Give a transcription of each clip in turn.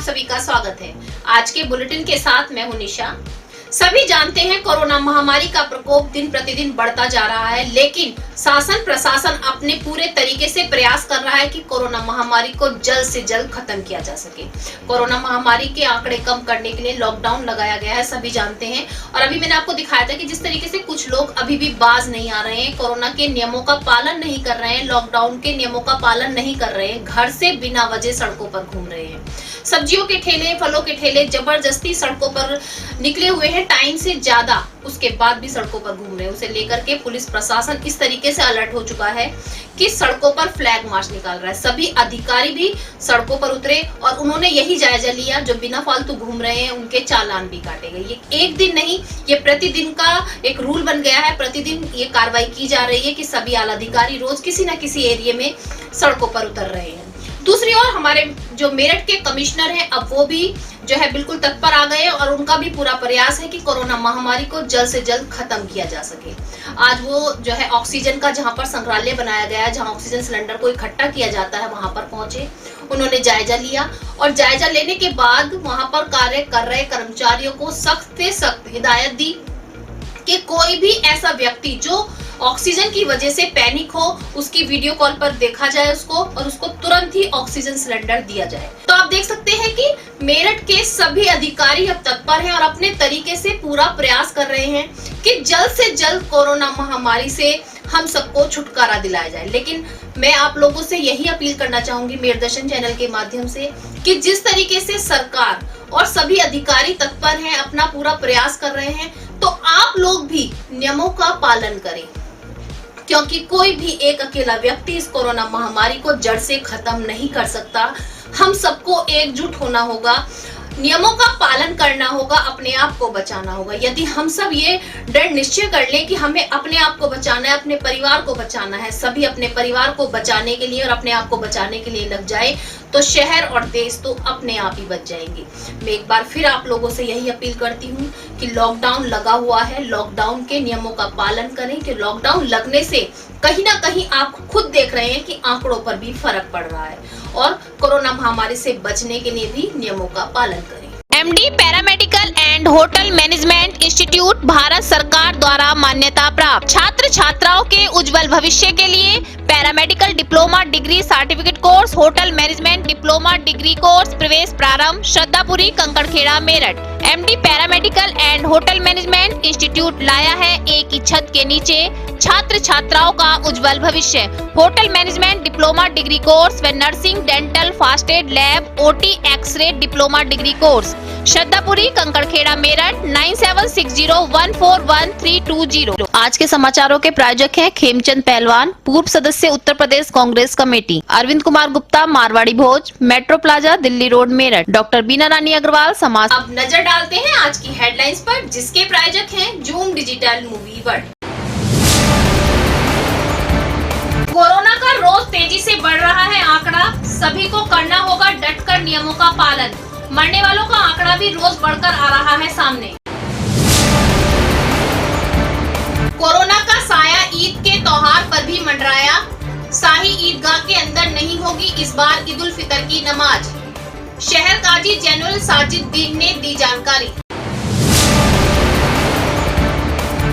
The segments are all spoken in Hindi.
सभी का स्वागत है। आज के बुलेटिन के साथ मैं हूं निशा। सभी जानते हैं कोरोना महामारी का प्रकोप दिन प्रतिदिन बढ़ता जा रहा है, लेकिन शासन प्रशासन अपने पूरे तरीके से प्रयास कर रहा है कि कोरोना महामारी को जल्द से जल्द खत्म किया जा सके। कोरोना महामारी के आंकड़े कम करने के लिए लॉकडाउन लगाया गया है, सभी जानते हैं। और अभी मैंने आपको दिखाया था कि जिस तरीके से कुछ लोग अभी भी बाज नहीं आ रहे हैं, कोरोना के नियमों का पालन नहीं कर रहे हैं, लॉकडाउन के नियमों का पालन नहीं कर रहे हैं, घर से बिना वजह सड़कों पर घूम रहे हैं। सब्जियों के ठेले, फलों के ठेले जबरदस्ती सड़कों पर निकले हुए हैं, टाइम से ज्यादा, उसके बाद भी सड़कों पर घूम रहे हैं। उसे लेकर के पुलिस प्रशासन इस तरीके से अलर्ट हो चुका है कि सड़कों पर फ्लैग मार्च निकाल रहा है। सभी अधिकारी भी सड़कों पर उतरे और उन्होंने यही जायजा लिया, जो बिना फालतू घूम रहे हैं उनके चालान भी काटे गए। ये एक दिन नहीं, ये प्रतिदिन का एक रूल बन गया है। प्रतिदिन ये कार्रवाई की जा रही है कि सभी आला अधिकारी रोज किसी न किसी एरिया में सड़कों पर उतर रहे हैं। दूसरी ओर हमारे जो मेरठ के कमिश्नर हैं, अब वो भी जो है बिल्कुल तत्पर आ गए और उनका भी पूरा प्रयास है कि कोरोना महामारी को जल्द से जल्द खत्म किया जा सके। आज वो जो है ऑक्सीजन का जहां पर संग्रहालय बनाया गया है, जहां ऑक्सीजन सिलेंडर को इकट्ठा किया जाता है, वहां पर पहुंचे। उन्होंने जायजा लिया और जायजा लेने के बाद वहां पर कार्य कर रहे कर्मचारियों को सख्त से सख्त हिदायत दी कि कोई भी ऐसा व्यक्ति जो ऑक्सीजन की वजह से पैनिक हो, उसकी वीडियो कॉल पर देखा जाए उसको और उसको तुरंत ही ऑक्सीजन सिलेंडर दिया जाए। तो आप देख सकते हैं कि मेरठ के सभी अधिकारी अब तत्पर हैं और अपने तरीके से पूरा प्रयास कर रहे हैं कि जल्द से जल्द कोरोना महामारी से हम सबको छुटकारा दिलाया जाए। लेकिन मैं आप लोगों से यही अपील करना चाहूंगी मेरदर्शन चैनल के माध्यम से कि जिस तरीके से सरकार और सभी अधिकारी तत्पर हैं, अपना पूरा प्रयास कर रहे हैं, तो आप लोग भी नियमों का पालन करें, क्योंकि कोई भी एक अकेला व्यक्ति इस कोरोना महामारी को जड़ से खत्म नहीं कर सकता। हम सबको एकजुट होना होगा, नियमों का पालन करना होगा, अपने आप को बचाना होगा। यदि हम सब ये दृढ़ निश्चय कर लें कि हमें अपने आप को बचाना है, अपने परिवार को बचाना है, सभी अपने परिवार को बचाने के लिए और अपने आप को बचाने के लिए लग जाए, तो शहर और देश तो अपने आप ही बच जाएंगे। मैं एक बार फिर आप लोगों से यही अपील करती हूँ कि लॉकडाउन लगा हुआ है, लॉकडाउन के नियमों का पालन करें। कि लॉकडाउन लगने से कहीं ना कहीं आप खुद देख रहे हैं कि आंकड़ों पर भी फर्क पड़ रहा है और कोरोना महामारी से बचने के लिए भी नियमों का पालन करें। MD paramedical and hotel management institute Bharat सरकार द्वारा मान्यता प्राप्त। छात्र छात्राओं के उज्जवल भविष्य के लिए paramedical diploma degree certificate course, hotel management diploma degree course प्रवेश प्रारंभ। Shraddhapuri, Kankarkhera, Meerut. MD paramedical and hotel management institute लाया है एक ही छत के नीचे छात्र छात्राओं का उज्जवल भविष्य। Hotel management diploma degree course व nursing, dental, first aid, lab, OT, x ray diploma degree course. Shraddhapuri, Kankarkhera, Meerut. 9760141320। आज के समाचारों के प्रायोजक हैं खेमचंद पहलवान, पूर्व सदस्य Uttar Pradesh Congress committee. Arvind Kumar Gupta, Marwari Bhoj, metro plaza, Delhi road, Meerut. Doctor Bina Rani Agarwal, समाज। अब नजर डालते हैं आज की हेडलाइंस पर, जिसके प्रायोजक हैं zoom digital movie world. Corona का रोज तेजी से बढ़ रहा है आंकड़ा, सभी को करना होगा डटकर नियमों का पालन। मरने वालों का आंकड़ा भी रोज बढ़कर आ रहा है सामने। कोरोना का साया ईद के त्योहार पर भी मंडराया, शाही ईदगाह के अंदर नहीं होगी इस बार ईद उल फितर की नमाज। शहर काजी जनरल साजिदुद्दीन ने दी जानकारी।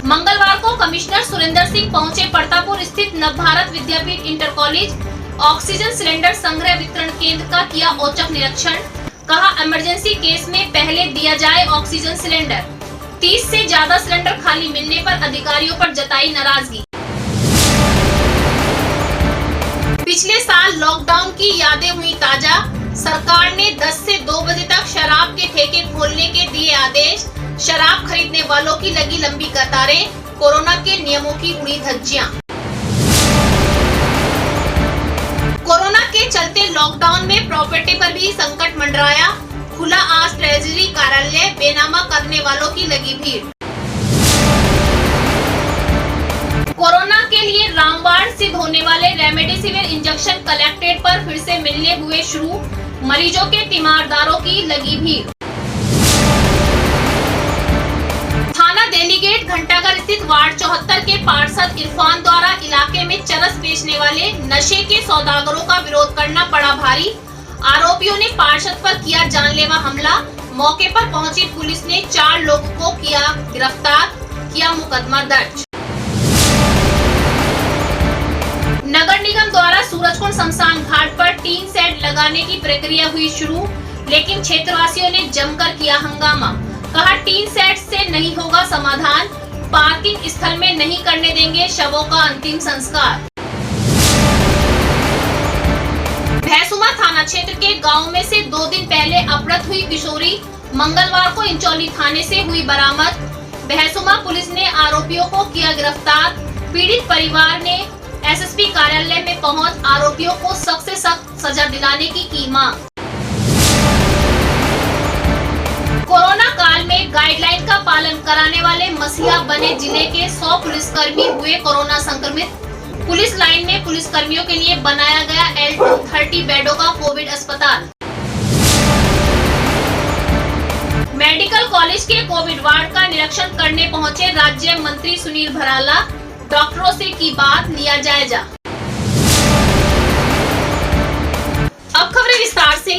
मंगलवार को कमिश्नर सुरेंद्र सिंह पहुंचे परतापुर स्थित नवभारत विद्यापीठ इंटर कॉलेज। ऑक्सीजन सिलेंडर संग्रह वितरण केंद्र का किया औचक निरीक्षण। कहा इमरजेंसी केस में पहले दिया जाए ऑक्सीजन सिलेंडर। 30 से ज्यादा सिलेंडर खाली मिलने पर अधिकारियों पर जताई नाराजगी। पिछले साल लॉकडाउन की यादें हुई ताजा, सरकार ने 10 से 2 बजे तक शराब के ठेके खोलने के दिए आदेश। शराब खरीदने वालों की लगी लंबी कतारें, कोरोना के नियमों की उड़ी धज्जियां। कोरोना के चलते लॉकडाउन में प्रॉपर्टी पर भी संकट मंडराया। खुला आज ट्रेजरी कार्यालय, बेनामा करने वालों की लगी भीड़। कोरोना के लिए रामबाण सिद्ध होने वाले रेमडेसिविर इंजेक्शन कलेक्टेड पर फिर से मिलने हुए शुरू, मरीजों के तीमारदारों की लगी भीड़। थाना देलीगेट घंटाघर स्थित वार्ड 74 के पार्षद इरफान द्वारा इलाके में चरस बेचने वाले नशे के सौदागरों का विरोध करना पड़ा भारी। आरोपियों ने पार्षद पर किया जानलेवा हमला। मौके पर पहुंची पुलिस ने 4 लोगों को किया गिरफ्तार, किया मुकदमा दर्ज। नगर निगम द्वारा सूरजकुंड शमशान घाट पर टीन शेड लगाने की प्रक्रिया हुई शुरू, लेकिन क्षेत्रवासियों ने जमकर किया हंगामा। कहा टीन शेड से नहीं होगा समाधान, पार्किंग स्थल में नहीं करने देंगे शवों का अंतिम संस्कार। भैंसुमा थाना क्षेत्र के गांव में से 2 दिन पहले अपहृत हुई किशोरी मंगलवार को इंचौली थाने से हुई बरामद। भैंसुमा पुलिस ने आरोपियों को किया गिरफ्तार। पीड़ित परिवार ने एसएसपी कार्यालय में पहुंच आरोपियों को सख्त से सख्त सजा दिलाने की मांग। कोरोना काल में गाइडलाइन का पालन कराने वाले मसीहा बने जिले के 100 पुलिसकर्मी हुए कोरोना संक्रमित। पुलिस लाइन में पुलिसकर्मियों के लिए बनाया गया L230 बेडों का कोविड अस्पताल। मेडिकल कॉलेज के कोविड वार्ड का निरीक्षण करने पहुंचे राज्य मंत्री सुनील भराला। डॉक्टरों से की बात, लिया जायजा। अब खबरें विस्तार से।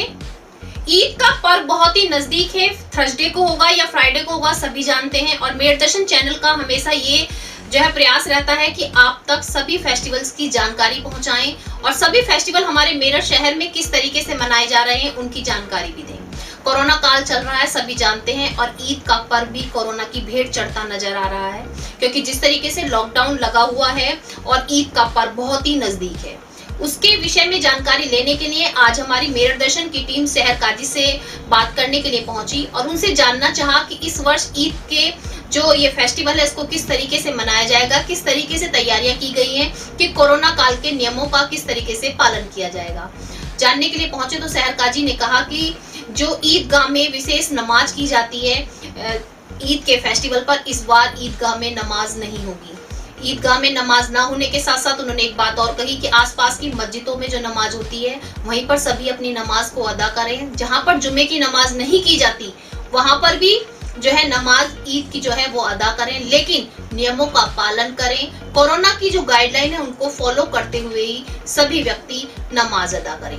ईद का पर्व बहुत ही नजदीक है। थर्सडे को होगा या फ्राइडे को होगा सभी जानते हैं, और मेरठ दर्शन चैनल का हमेशा ये जो है प्रयास रहता है कि आप तक सभी फेस्टिवल्स की जानकारी पहुंचाएं और सभी फेस्टिवल हमारे मेरठ शहर में किस तरीके से मनाए जा रहे हैं उनकी जानकारी भी दें। कोरोना काल चल रहा है, सभी जानते हैं, और ईद का पर्व भी कोरोना की भेंट चढ़ता नजर आ रहा है, क्योंकि जिस तरीके से लॉकडाउन लगा हुआ है और ईद का पर्व बहुत ही नजदीक है, उसके विषय में जानकारी लेने के लिए आज हमारी मेरठ दर्शन की टीम शहर काजी से बात करने के लिए पहुंची और उनसे जानना चाहा कि इस वर्ष ईद के जो ये फेस्टिवल है इसको किस तरीके से मनाया जाएगा, किस तरीके से तैयारियां की गई हैं, कि कोरोना काल के नियमों का किस तरीके से पालन किया जाएगा। जानने के लिए पहुंचे तो शहर काजी ने कहा कि जो ईदगाह में विशेष नमाज की जाती है ईद के फेस्टिवल पर, इस बार ईदगाह में नमाज नहीं होगी। ईदगाह में नमाज ना होने के साथ साथ उन्होंने एक बात और कही कि आसपास की मस्जिदों में जो नमाज होती है वहीं पर सभी अपनी नमाज को अदा करें। जहां पर जुमे की नमाज नहीं की जाती वहां पर भी जो है नमाज ईद की जो है वो अदा करें, लेकिन नियमों का पालन करें। कोरोना की जो गाइडलाइन है उनको फॉलो करते हुए ही सभी व्यक्ति नमाज अदा करें।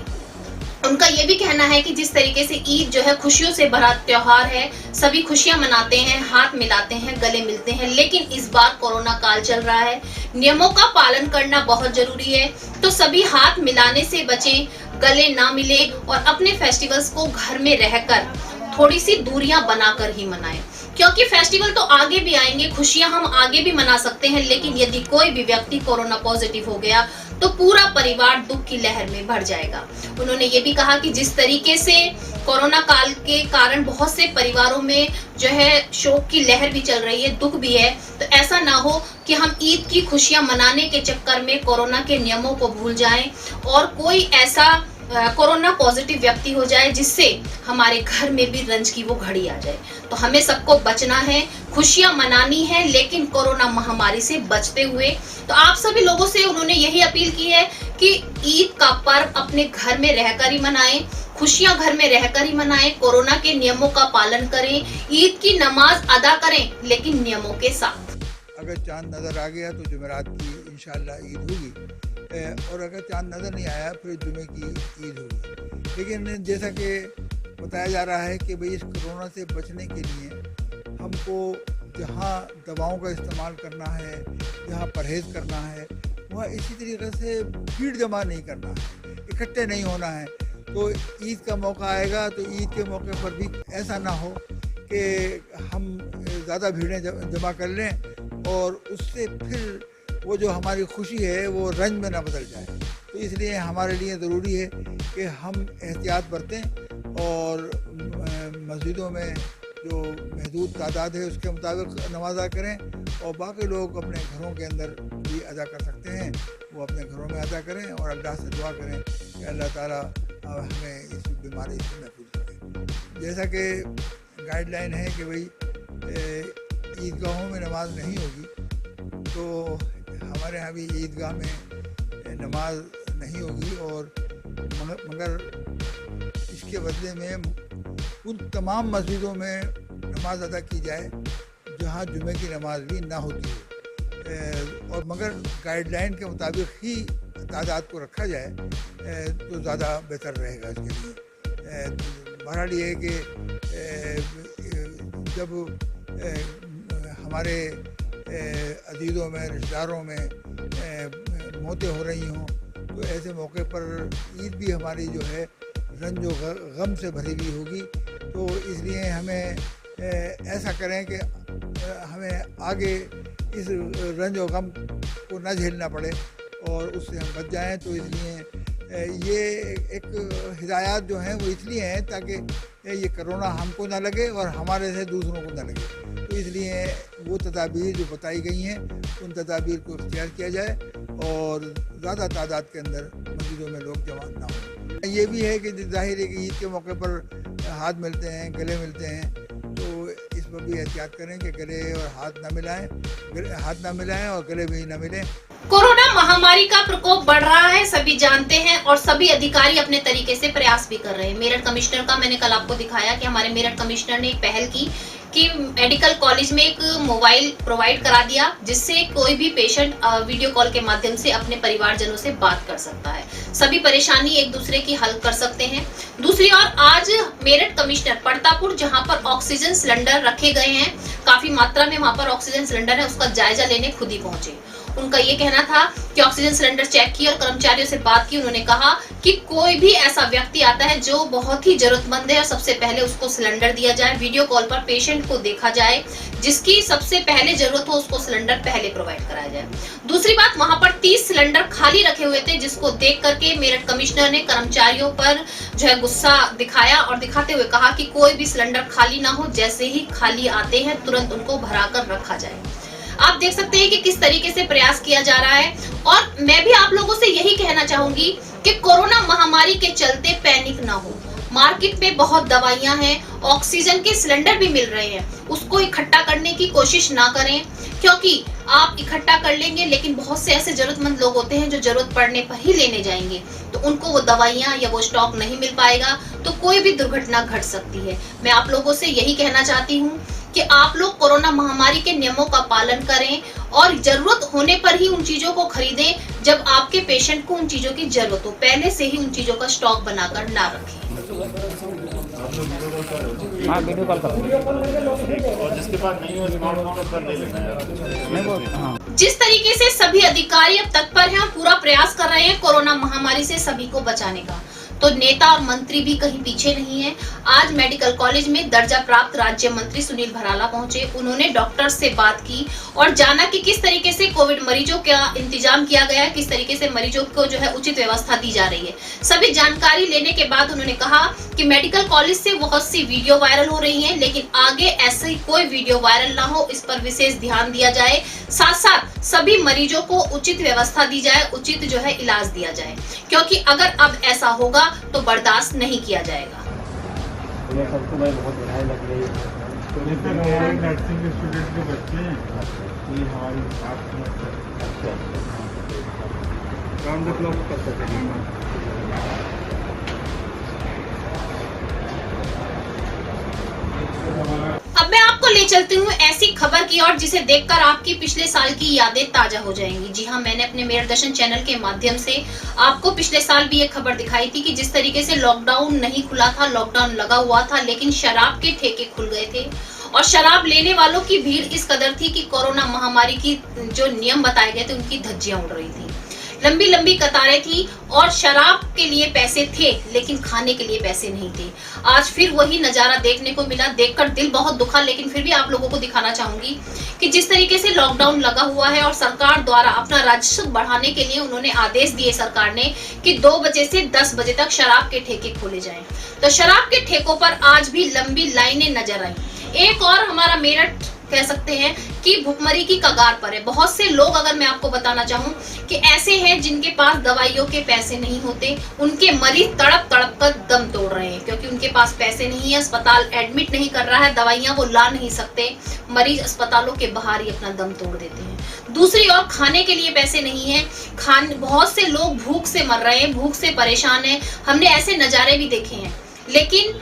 उनका ये भी कहना है कि जिस तरीके से ईद जो है खुशियों से भरा त्योहार है, सभी खुशियां मनाते हैं, हाथ मिलाते हैं, गले मिलते हैं, लेकिन इस बार कोरोना काल चल रहा है, नियमों का पालन करना बहुत जरूरी है। तो सभी हाथ मिलाने से बचें, गले ना मिले और अपने फेस्टिवल्स को घर में रहकर थोड़ी सी दूरियां बनाकर ही मनाएं, क्योंकि फेस्टिवल तो आगे भी आएंगे, खुशियां हम आगे भी मना सकते हैं, लेकिन यदि कोई भी व्यक्ति कोरोना पॉजिटिव हो गया तो पूरा परिवार दुख की लहर में भर जाएगा। उन्होंने ये भी कहा कि जिस तरीके से कोरोना काल के कारण बहुत से परिवारों में जो है शोक की लहर भी चल रही है, दुख भी है, तो ऐसा ना हो कि हम ईद की खुशियां मनाने के चक्कर में कोरोना के नियमों को भूल जाएं और कोई ऐसा कोरोना पॉजिटिव व्यक्ति हो जाए जिससे हमारे घर में भी रंज की वो घड़ी आ जाए। तो हमें सबको बचना है, खुशियां मनानी है, लेकिन कोरोना महामारी से बचते हुए। तो आप सभी लोगों से उन्होंने यही अपील की है कि ईद का पर्व अपने घर में रहकर ही मनाएं, खुशियां घर में रहकर ही मनाएं, कोरोना के नियमों का पालन करें, ईद की नमाज अदा करें, लेकिन नियमों के साथ। अगर चांद नजर आ गया तो जुमेरात की इंशाअल्लाह ईद होगी, और अगर चांद नज़र नहीं आया फिर जुमे की ईद होगी। लेकिन जैसा कि बताया जा रहा है कि भाई इस कोरोना से बचने के लिए हमको जहाँ दवाओं का इस्तेमाल करना है, जहाँ परहेज़ करना है, वहाँ इसी तरीके से भीड़ जमा नहीं करना है, इकट्ठे नहीं होना है। तो ईद का मौका आएगा तो ईद के मौके पर भी ऐसा ना हो कि हम ज़्यादा भीड़ें जमा कर लें और उससे फिर वो जो हमारी खुशी है वो रंज में ना बदल जाए। तो इसलिए हमारे लिए ज़रूरी है कि हम एहतियात बरतें और मस्जिदों में जो महदूद तादाद है उसके मुताबिक नमाज अदा करें, और बाकी लोग अपने घरों के अंदर भी अदा कर सकते हैं, वो अपने घरों में अदा करें और अल्लाह से दुआ करें कि अल्लाह ताला हमें इस बीमारी से महफूज करें। जैसा कि गाइडलाइन है कि भाई ईदगाहों में नमाज नहीं होगी, तो हमारे यहाँ भी ईदगाह में नमाज नहीं होगी, और मगर इसके बदले में उन तमाम मस्जिदों में नमाज अदा की जाए जहाँ जुमे की नमाज भी ना होती है, और मगर गाइडलाइन के मुताबिक ही तादाद को रखा जाए तो ज़्यादा बेहतर रहेगा इसके लिए। बहरहाल ये है कि जब हमारे अजीज़ों में, रिश्तेदारों में मौतें हो रही हों तो ऐसे मौके पर ईद भी हमारी जो है रंज व गम से भरी हुई होगी। तो इसलिए हमें ऐसा करें कि हमें आगे इस रंज व गम को न झेलना पड़े और उससे हम बच जाएं। तो इसलिए ये एक हिदायत जो हैं वो इसलिए हैं ताकि ये कोरोना हमको ना लगे और हमारे से दूसरों को ना लगे। तो इसलिए वो तदाबीर जो बताई गई हैं उन तदाबीर को इख्तियार किया जाए और ज़्यादा तादाद के अंदर मस्जिदों में लोग जमा ना हो। ये भी है कि जाहिर है कि ईद के मौके पर हाथ मिलते हैं, गले मिलते हैं, तो इस पर भी एहतियात करें कि गले और हाथ ना मिलाएं और गले भी ना मिलें। कोरोना महामारी का प्रकोप बढ़ रहा है, सभी जानते हैं और सभी अधिकारी अपने तरीके से प्रयास भी कर रहे हैं। मेरठ कमिश्नर का मैंने कल आपको दिखाया कि हमारे मेरठ कमिश्नर ने एक पहल की कि मेडिकल कॉलेज में एक मोबाइल प्रोवाइड करा दिया जिससे कोई भी पेशेंट वीडियो कॉल के माध्यम से अपने परिवारजनों से बात कर सकता है, सभी परेशानी एक दूसरे की हल कर सकते हैं। दूसरी ओर आज मेरठ कमिश्नर पड़तापुर जहां पर ऑक्सीजन सिलेंडर रखे गए हैं, काफी मात्रा में वहां पर ऑक्सीजन सिलेंडर है, उसका जायजा लेने खुद ही पहुंचे। उनका ये कहना था कि ऑक्सीजन सिलेंडर चेक किया और कर्मचारियों से बात की। उन्होंने कहा कि कोई भी ऐसा व्यक्ति आता है जो बहुत ही जरूरतमंद है और सबसे पहले उसको सिलेंडर दिया जाए, वीडियो कॉल पर पेशेंट को देखा जाए, जिसकी सबसे पहले जरूरत हो उसको सिलेंडर पहले प्रोवाइड कराया जाए। दूसरी बात, वहां पर 30 सिलेंडर खाली रखे हुए थे जिसको देख करके मेरठ कमिश्नर ने कर्मचारियों पर जो है गुस्सा दिखाया और दिखाते हुए कहा कि कोई भी सिलेंडर खाली ना हो, जैसे ही खाली आते हैं तुरंत उनको भरा कर रखा जाए। आप देख सकते हैं कि किस तरीके से प्रयास किया जा रहा है और मैं भी आप लोगों से यही कहना चाहूंगी कि कोरोना महामारी के चलते पैनिक ना हो। मार्केट में बहुत दवाइयां हैं, ऑक्सीजन के सिलेंडर भी मिल रहे हैं, उसको इकट्ठा करने की कोशिश ना करें, क्योंकि आप इकट्ठा कर लेंगे लेकिन बहुत से ऐसे जरूरतमंद लोग होते हैं जो जरूरत पड़ने पर ही लेने जाएंगे, तो उनको वो दवाइयां या वो स्टॉक नहीं मिल पाएगा, तो कोई भी दुर्घटना घट सकती है। मैं आप लोगों से यही कहना चाहती हूँ कि आप लोग कोरोना महामारी के नियमों का पालन करें और जरूरत होने पर ही उन चीजों को खरीदें जब आपके पेशेंट को उन चीजों की जरूरत हो, पहले से ही उन चीजों का स्टॉक बनाकर ना रखें। हाँ, वीडियो कॉल करो। और जिसके पास नहीं हो स्मार्टफोन उस पर ले लेना है। जिस तरीके से सभी अधिकारी अब तत्पर हैं और पूरा प्रयास कर रहे हैं कोरोना महामारी से सभी को बचाने का, तो नेता और मंत्री भी कहीं पीछे नहीं है। आज मेडिकल कॉलेज में दर्जा प्राप्त राज्य मंत्री सुनील भराला पहुंचे, उन्होंने डॉक्टर से बात की और जाना कि किस तरीके से कोविड मरीजों का इंतजाम किया गया है, किस तरीके से मरीजों को जो है उचित व्यवस्था दी जा रही है। सभी जानकारी लेने के बाद उन्होंने कहा कि मेडिकल कॉलेज से बहुत सी वीडियो वायरल हो रही है, लेकिन आगे ऐसी कोई वीडियो वायरल ना हो, इस पर विशेष ध्यान दिया जाए। साथ साथ सभी मरीजों को उचित व्यवस्था दी जाए, उचित जो है इलाज दिया जाए, क्योंकि अगर अब ऐसा होगा तो बर्दाश्त नहीं किया जाएगा। सबको भाई बहुत बधाई लग रही है। नर्सिंग के स्टूडेंट के बच्चे हैं, ये हमारी बात काम डेवलप कर सकते हैं। अब मैं आपको ले चलती हूँ ऐसी खबर की ओर जिसे देखकर आपकी पिछले साल की यादें ताजा हो जाएंगी। जी हाँ, मैंने अपने मेरठ दर्शन चैनल के माध्यम से आपको पिछले साल भी एक खबर दिखाई थी कि जिस तरीके से लॉकडाउन नहीं खुला था, लॉकडाउन लगा हुआ था, लेकिन शराब के ठेके खुल गए थे और शराब लेने वालों की भीड़ इस कदर थी कि कोरोना महामारी की जो नियम बताए गए थे उनकी धज्जियां उड़ रही थी। लंबी लंबी कतारें थी और शराब के लिए पैसे थे लेकिन खाने के लिए पैसे नहीं थे। आज फिर वही नजारा देखने को मिला, देखकर दिल बहुत दुखा, लेकिन फिर भी आप लोगों को दिखाना चाहूंगी कि जिस तरीके से लॉकडाउन लगा हुआ है और सरकार द्वारा अपना राजस्व बढ़ाने के लिए उन्होंने आदेश दिए सरकार ने कि 2 बजे से 10 बजे तक शराब के ठेके खोले जाएं, तो शराब के ठेकों पर आज भी लंबी लाइनें नजर आई। एक और हमारा मेरठ कह सकते हैं कि भुखमरी की कगार पर है। बहुत से लोग, अगर मैं आपको बताना चाहूं कि ऐसे हैं जिनके पास दवाइयों के पैसे नहीं होते, उनके मरीज तड़प तड़प कर दम तोड़ रहे हैं क्योंकि उनके पास पैसे नहीं है, अस्पताल एडमिट नहीं कर रहा है, दवाइयां वो ला नहीं सकते, मरीज अस्पतालों के बाहर ही अपना दम तोड़ देते हैं। दूसरी ओर खाने के लिए पैसे नहीं है, बहुत से लोग भूख से मर रहे हैं, भूख से परेशान है। हमने ऐसे नजारे भी देखे हैं, लेकिन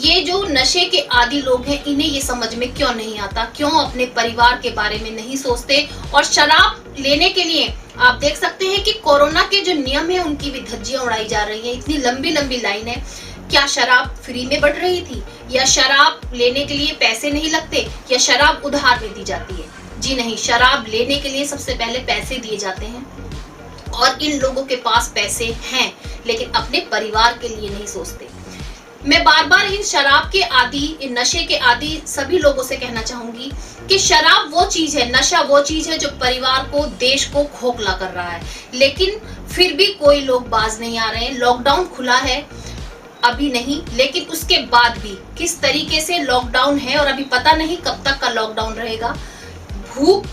ये जो नशे के आदी लोग हैं, इन्हें ये समझ में क्यों नहीं आता, क्यों अपने परिवार के बारे में नहीं सोचते। और शराब लेने के लिए आप देख सकते हैं कि कोरोना के जो नियम है उनकी भी धज्जियां उड़ाई जा रही हैं। इतनी लंबी लंबी लाइन है। क्या शराब फ्री में बढ़ रही थी, या शराब लेने के लिए पैसे नहीं लगते, या शराब उधार में दी जाती है? जी नहीं, शराब लेने के लिए सबसे पहले पैसे दिए जाते हैं। और इन लोगों के पास पैसे हैं लेकिन अपने परिवार के लिए नहीं सोचते। मैं बार बार इन शराब के आदी, इन नशे के आदी सभी लोगों से कहना चाहूंगी कि शराब वो चीज है, नशा वो चीज है जो परिवार को, देश को खोखला कर रहा है। लेकिन फिर भी कोई लोग बाज नहीं आ रहे हैं। लॉकडाउन खुला है, अभी नहीं, लेकिन उसके बाद भी किस तरीके से लॉकडाउन है और अभी पता नहीं कब तक का लॉकडाउन रहेगा। भूख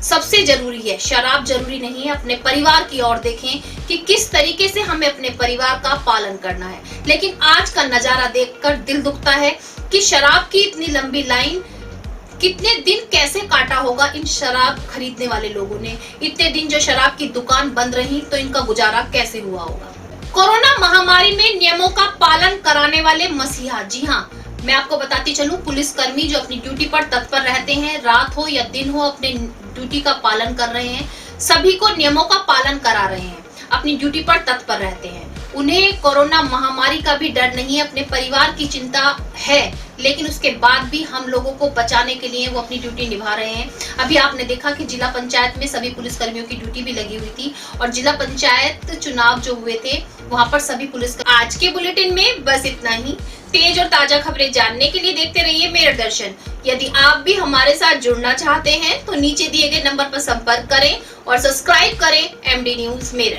सबसे जरूरी है, शराब जरूरी नहीं है। अपने परिवार की ओर देखें कि किस तरीके से हमें अपने परिवार का पालन करना है। लेकिन आज का नजारा देखकर दिल दुखता है कि शराब की इतनी लंबी लाइन, कितने दिन कैसे काटा होगा इन शराब खरीदने वाले लोगों ने। इतने दिन जो शराब की दुकान बंद रही तो इनका गुजारा कैसे हुआ होगा। कोरोना महामारी में नियमों का पालन कराने वाले मसीहा, जी हाँ, मैं आपको बताती चलूं, पुलिसकर्मी जो अपनी ड्यूटी पर तत्पर रहते हैं, रात हो या दिन हो अपने ड्यूटी का पालन कर रहे हैं, सभी को नियमों का पालन करा रहे हैं, अपनी ड्यूटी पर तत्पर रहते हैं। उन्हें कोरोना महामारी का भी डर नहीं है, अपने परिवार की चिंता है, लेकिन उसके बाद भी हम लोगों को बचाने के लिए वो अपनी ड्यूटी निभा रहे हैं। अभी आपने देखा कि जिला पंचायत में सभी पुलिसकर्मियों की ड्यूटी भी लगी हुई थी और जिला पंचायत चुनाव जो हुए थे वहां पर सभी पुलिस। आज के बुलेटिन में बस इतना ही। तेज और ताजा खबरें जानने के लिए देखते रहिए मेरठ दर्शन। यदि आप भी हमारे साथ जुड़ना चाहते हैं तो नीचे दिए गए नंबर पर संपर्क करें और सब्सक्राइब करें MD न्यूज मेरठ।